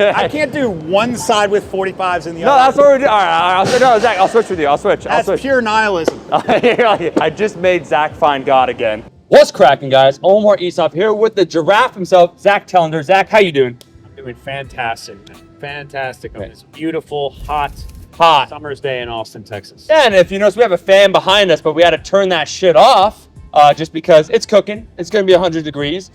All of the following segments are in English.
I can't do one side with 45s and the No, other. that's what we're doing. All right. No, Zach, I'll switch with you. I'll switch. That's pure nihilism. I just made Zach find God again. What's cracking, guys? Omar Esop here with the giraffe himself, Zack Telander. Zach, how you doing? I'm doing fantastic, man. Fantastic on this beautiful, hot summer's day in Austin, Texas. Yeah, and if you notice, we have a fan behind us, but we had to turn that shit off just because it's cooking. It's going to be 100 degrees.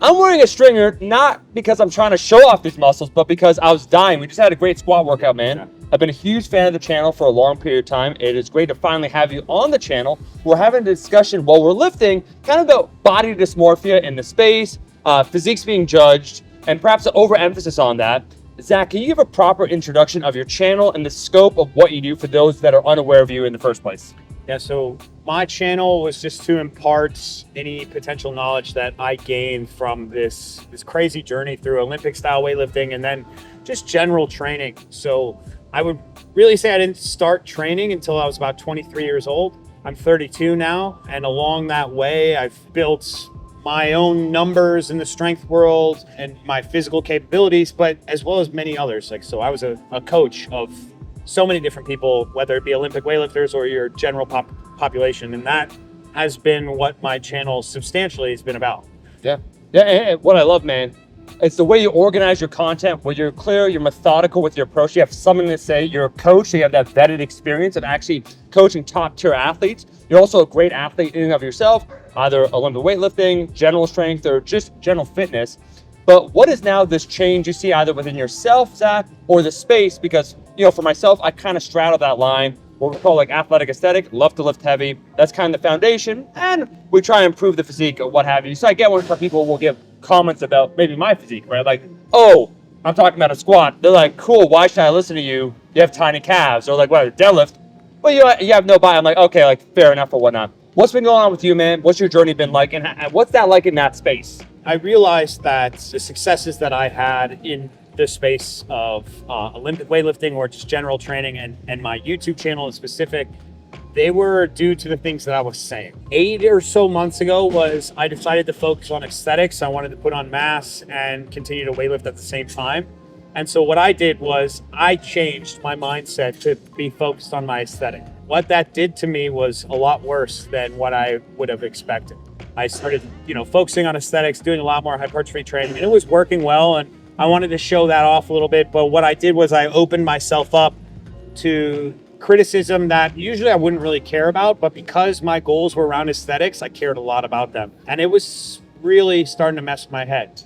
I'm wearing a stringer, not because I'm trying to show off these muscles, but because I was dying. We just had a great squat workout, man. Yeah. I've been a huge fan of the channel for a long period of time. It is great to finally have you on the channel. We're having a discussion while we're lifting, kind of about body dysmorphia in the space, physiques being judged, and perhaps an overemphasis on that. Zach, can you give a proper introduction of your channel and the scope of what you do for those that are unaware of you in the first place? Yeah, so my channel was just to impart any potential knowledge that I gained from this crazy journey through Olympic style weightlifting and then just general training. So I would really say I didn't start training until I was about 23 years old. I'm 32 now, and along that way, I've built my own numbers in the strength world and my physical capabilities, but as well as many others. So I was a coach of so many different people, whether it be Olympic weightlifters or your general population. And that has been what my channel substantially has been about. Yeah. And what I love, man, it's the way you organize your content, where you're clear, you're methodical with your approach. You have something to say. You're a coach, so you have that vetted experience of actually coaching top tier athletes. You're also a great athlete in and of yourself, either Olympic weightlifting, general strength, or just general fitness. But what is now this change you see either within yourself, Zach, or the space? Because, for myself, I kind of straddle that line, what we call like athletic aesthetic, love to lift heavy. That's kind of the foundation. And we try and improve the physique or what have you. So I get when people will give comments about maybe my physique, right? Like, oh, I'm talking about a squat. They're like, cool, why should I listen to you? You have tiny calves. Or like, what, a deadlift? Well, you have no body. I'm like, okay, like fair enough or whatnot. What's been going on with you, man? What's your journey been like? And what's that like in that space? I realized that the successes that I had in the space of Olympic weightlifting or just general training and my YouTube channel in specific, they were due to the things that I was saying. 8 or so months ago I decided to focus on aesthetics. I wanted to put on mass and continue to weightlift at the same time. And so what I did was I changed my mindset to be focused on my aesthetic. What that did to me was a lot worse than what I would have expected. I started, focusing on aesthetics, doing a lot more hypertrophy training, and it was working well, and I wanted to show that off a little bit. But what I did was I opened myself up to criticism that usually I wouldn't really care about, but because my goals were around aesthetics, I cared a lot about them. And it was really starting to mess with my head.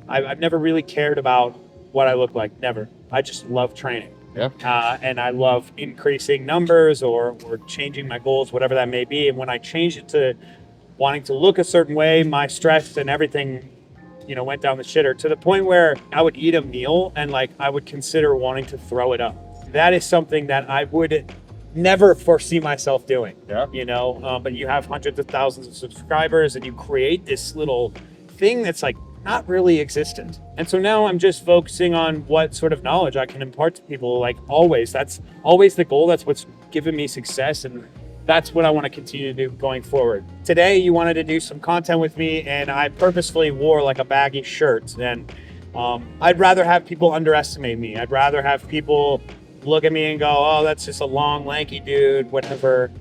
I've never really cared about what I look like, never. I just love training. Yeah. And I love increasing numbers or changing my goals, whatever that may be. And when I changed it to wanting to look a certain way, my stress and everything, went down the shitter to the point where I would eat a meal and I would consider wanting to throw it up. That is something that I would never foresee myself doing. Yeah. But you have hundreds of thousands of subscribers and you create this little thing that's not really existent. And so now I'm just focusing on what sort of knowledge I can impart to people. Always, that's always the goal. That's what's given me success. And that's what I want to continue to do going forward. Today, you wanted to do some content with me, and I purposefully wore a baggy shirt. And I'd rather have people underestimate me. I'd rather have people look at me and go, oh, that's just a long, lanky dude, whatever,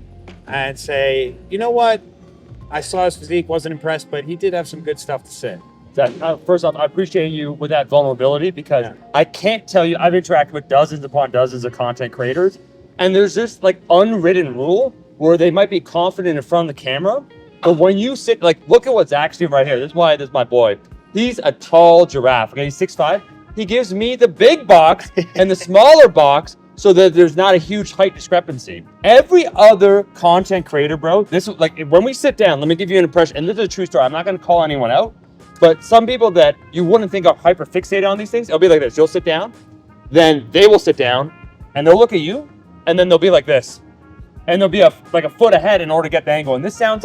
and say, you know what? I saw his physique, wasn't impressed, but he did have some good stuff to say. First off, I appreciate you with that vulnerability because I can't tell you, I've interacted with dozens upon dozens of content creators, and there's this unwritten rule where they might be confident in front of the camera, but when you sit, look at what's actually right here. This is my boy. He's a tall giraffe. Okay, he's 6'5". He gives me the big box and the smaller box so that there's not a huge height discrepancy. Every other content creator, bro, this is when we sit down, let me give you an impression, and this is a true story. I'm not going to call anyone out, but some people that you wouldn't think are hyper fixated on these things, it'll be like this. You'll sit down, then they will sit down, and they'll look at you, and then they'll be like this. And they'll be a foot ahead in order to get the angle. And this sounds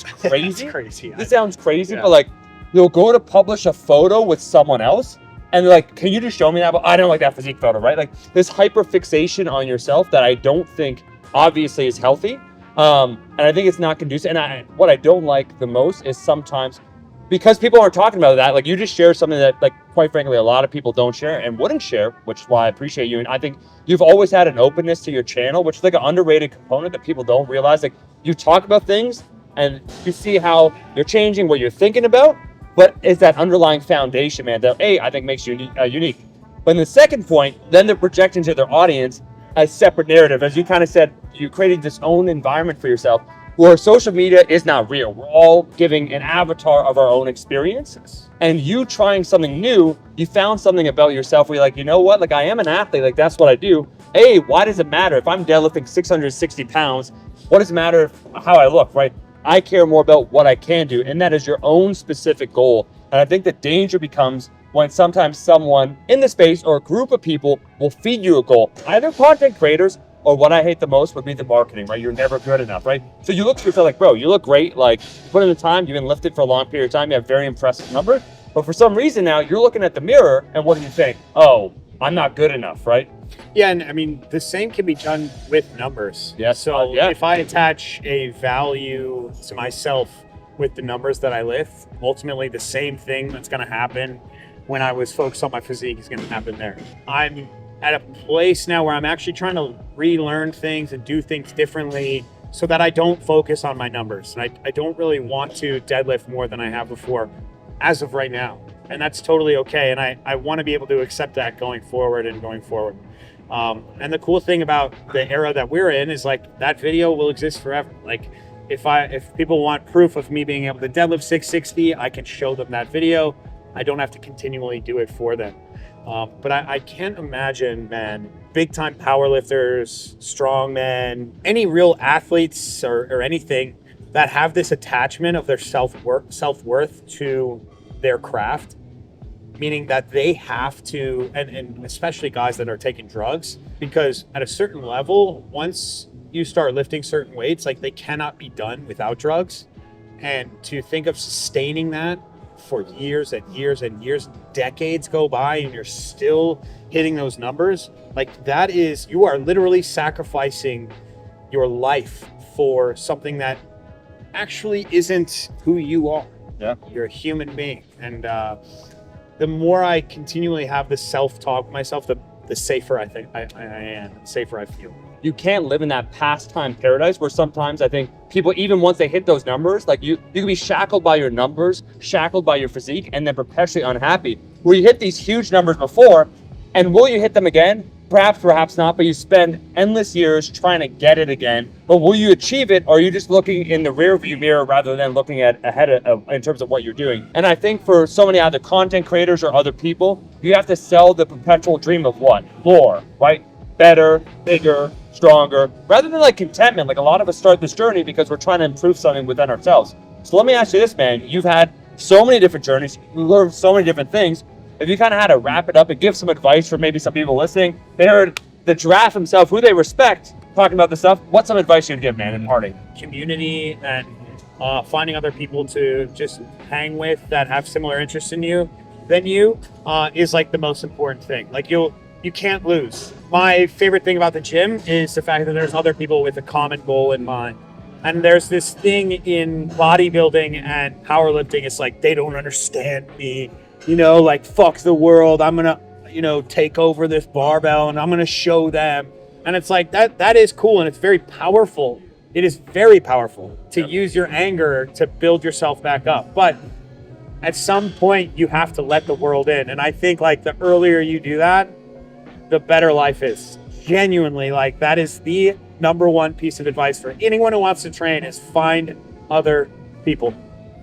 crazy. It's crazy. This sounds crazy, but they'll go to publish a photo with someone else, and they're like, can you just show me that? But I don't like that physique photo, right? This hyper fixation on yourself that I don't think obviously is healthy. And I think it's not conducive. And what I don't like the most is sometimes because people aren't talking about that, like you just share something that, like, quite frankly, a lot of people don't share and wouldn't share, which is why I appreciate you. And I think you've always had an openness to your channel, which is like an underrated component that people don't realize. Like, you talk about things and you see how you're changing what you're thinking about, but it's that underlying foundation, man, that I think makes you unique. But in the second point, then they're projecting to their audience a separate narrative. As you kind of said, you created this own environment for yourself where social media is not real. We're all giving an avatar of our own experiences. And you trying something new, you found something about yourself where you're like, you know what? Like, I am an athlete. Like, that's what I do. Hey, why does it matter? If I'm deadlifting 660 pounds, what does it matter how I look, right? I care more about what I can do. And that is your own specific goal. And I think the danger becomes when sometimes someone in the space or a group of people will feed you a goal, either content creators, or what I hate the most would be the marketing, right? You're never good enough, right? So you look to yourself like, bro, you look great. Like, put in the time, you've been lifted for a long period of time. You have very impressive numbers. But for some reason now, you're looking at the mirror and what do you think? Oh, I'm not good enough, right? Yeah, and I mean, the same can be done with numbers. Yeah. So Yeah. if I attach a value to myself with the numbers that I lift, ultimately the same thing that's going to happen when I was focused on my physique is going to happen there. I'm at a place now where I'm actually trying to relearn things and do things differently so that I don't focus on my numbers. And I don't really want to deadlift more than I have before as of right now. And that's totally okay. And I want to be able to accept that going forward. And the cool thing about the era that we're in is like that video will exist forever. Like if people want proof of me being able to deadlift 660, I can show them that video. I don't have to continually do it for them. But I can't imagine, man, big time powerlifters, strongmen, any real athletes or anything that have this attachment of their self-worth to their craft, meaning that they have to, and especially guys that are taking drugs, because at a certain level, once you start lifting certain weights, like they cannot be done without drugs. And to think of sustaining that for years and years and years, decades go by and you're still hitting those numbers, like that is, you are literally sacrificing your life for something that actually isn't who you are. Yeah. You're a human being. And the more I continually have this self-talk with myself, the safer I think I am, the safer I feel. You can't live in that pastime paradise where sometimes I think people, even once they hit those numbers, like you can be shackled by your numbers, shackled by your physique, and then perpetually unhappy. Where you hit these huge numbers before, and will you hit them again? Perhaps, perhaps not, but you spend endless years trying to get it again. But will you achieve it, or are you just looking in the rearview mirror rather than looking ahead in terms of what you're doing? And I think for so many other content creators or other people, you have to sell the perpetual dream of what? More, right? Better, bigger, stronger, rather than like contentment. Like a lot of us start this journey because we're trying to improve something within ourselves. So let me ask you this, man. You've had so many different journeys, you learned so many different things. If you kind of had to wrap it up and give some advice for maybe some people listening, they heard the giraffe himself, who they respect, talking about this stuff, what's some advice you'd give, man, in parting? Community and finding other people to just hang with that have similar interests than you is like the most important thing. Like you can't lose. My favorite thing about the gym is the fact that there's other people with a common goal in mind. And there's this thing in bodybuilding and powerlifting, it's like they don't understand me. You know, like, fuck the world. I'm going to, take over this barbell and I'm going to show them. And it's like, that is cool. And it's very powerful. It is very powerful to use your anger to build yourself back up. But at some point you have to let the world in. And I think like the earlier you do that, the better life is. Genuinely, like that is the number one piece of advice for anyone who wants to train is find other people.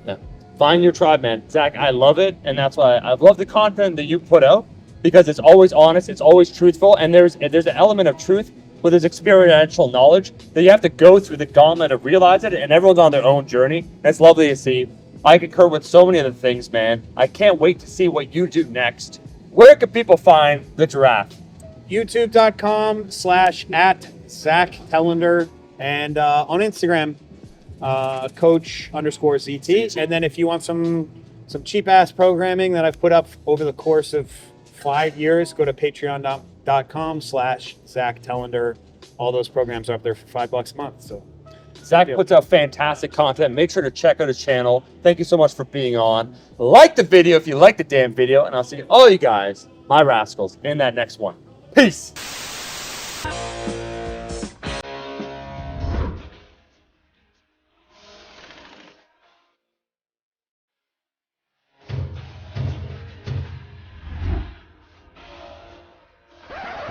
Yeah. Find your tribe, man. Zach, I love it. And that's why I love the content that you put out because it's always honest. It's always truthful. And there's an element of truth with this experiential knowledge that you have to go through the gauntlet of realize it. And everyone's on their own journey. And it's lovely to see. I concur with so many of the things, man. I can't wait to see what you do next. Where can people find the giraffe? YouTube.com/@Zack Telander and on Instagram, Coach_ZT. And then if you want some cheap ass programming that I've put up over the course of 5 years, go to patreon.com/Zack Telander. All those programs are up there for $5 a month. So Zach puts out fantastic content. Make sure to check out his channel. Thank you so much for being on. Like the video if you like the damn video, and I'll see all you guys, my rascals, in that next one. Peace.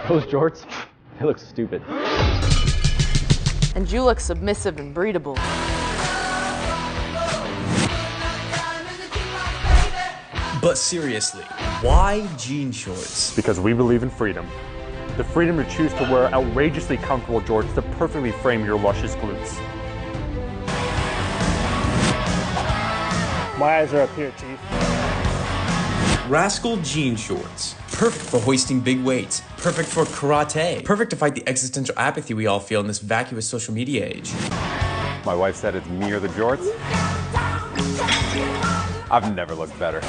Those jorts, they look stupid. And you look submissive and breedable. But seriously, why jean shorts? Because we believe in freedom. The freedom to choose to wear outrageously comfortable jorts to perfectly frame your luscious glutes. My eyes are up here, Chief. Rascal jean shorts. Perfect for hoisting big weights. Perfect for karate. Perfect to fight the existential apathy we all feel in this vacuous social media age. My wife said it's me or the jorts. I've never looked better.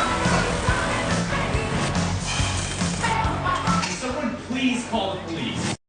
Someone please call the police.